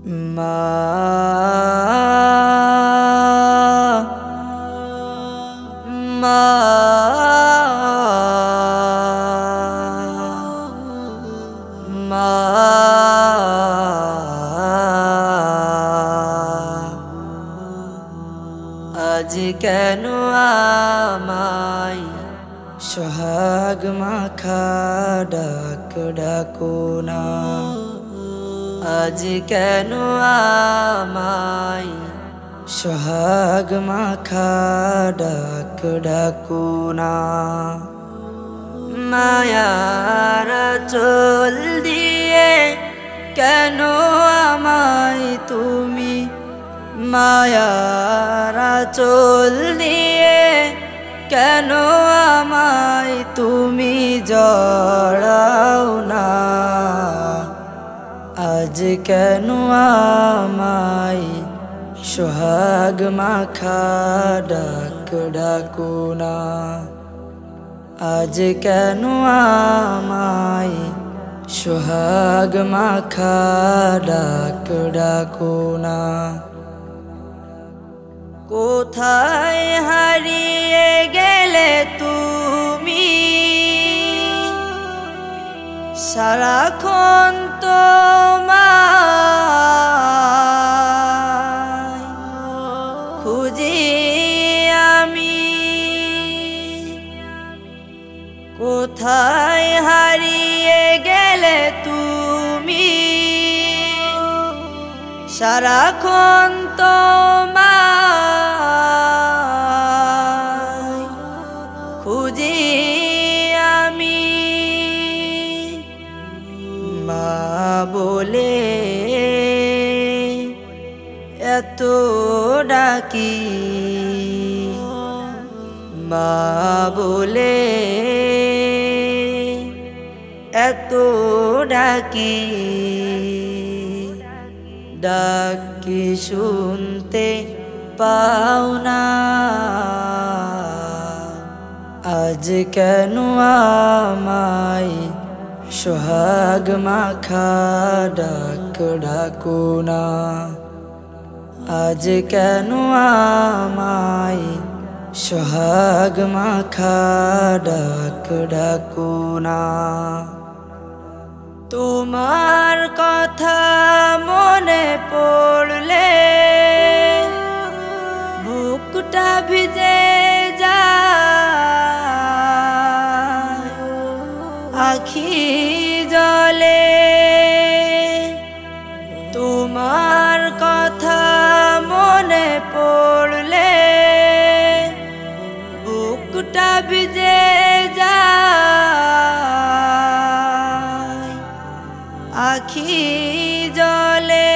মা মা মা আজ কেন আমায় সোহাগ মাখা ডাক ডাকো না। আজ কেন আমায় সোহাগ মাখা ডাক ডাকো না। মায়ার চল দিয়ে কেন আমায় তুমি, মায়ার চল দিয়ে কেন আমায় তুমি জড়াও না। আজ কেন আমায় সোহাগ মাখা ডাক ডাকো না। আজ কেন আমায় সোহাগ মাখা ডাক ডাকো না। কোথায় হারিয়ে গেলে তুমি, সারাক্ষণ তোমায় খুঁজি আমি। কোথায় হারিয়ে গেলে তুমি, সারাক্ষণ তোমায় খুঁজি আমি। মা বলে এত ডাকি, মা বলে এত ডাকি, ডাকি শুনতে পাও না। আজ কেন আমায় সোহাগ মাখা ডাক ডাকো না। আজ কেন আমায় সোহাগ মাখা ডাক ডাকো না। তোমার কথা মনে পড়লে বুকটা ভিজে যায়, আখি জলে। তোমার কথা মনে পড়লে বুকটা ভিজে যায়, আখি জলে।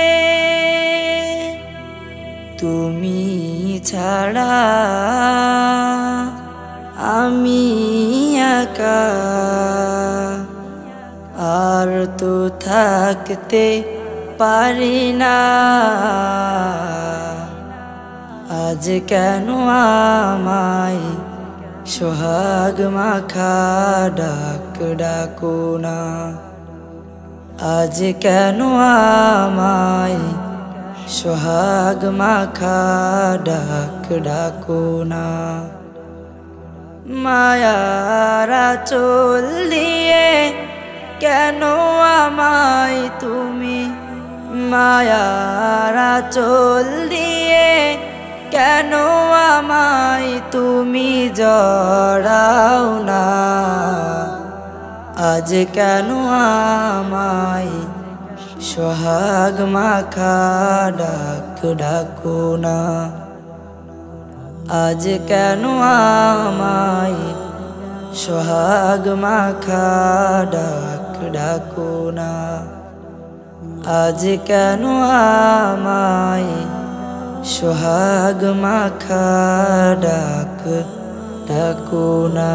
তুমি ছাড়া আমি একা, আর তো থাকতে পারি না। আজ কেন আমায় সোহাগ মাখা ডাক ডাকো না। আজ কেন আমায় সোহাগ মাখা ডাক ডাকো না। মায়ার চল দিয়ে কেন আমায় তুমি, মায়ার চল দিয়ে কেন আমায় তুমি জড়াও না। আজ কেন আমায় সোহাগ মাখা ডাক ডাকো না। আজ কেন আমায় সোহাগ মাখা ডাক ডাকো না। আজ কেন আমায় সোহাগ মাখা ডাক ডাকো না।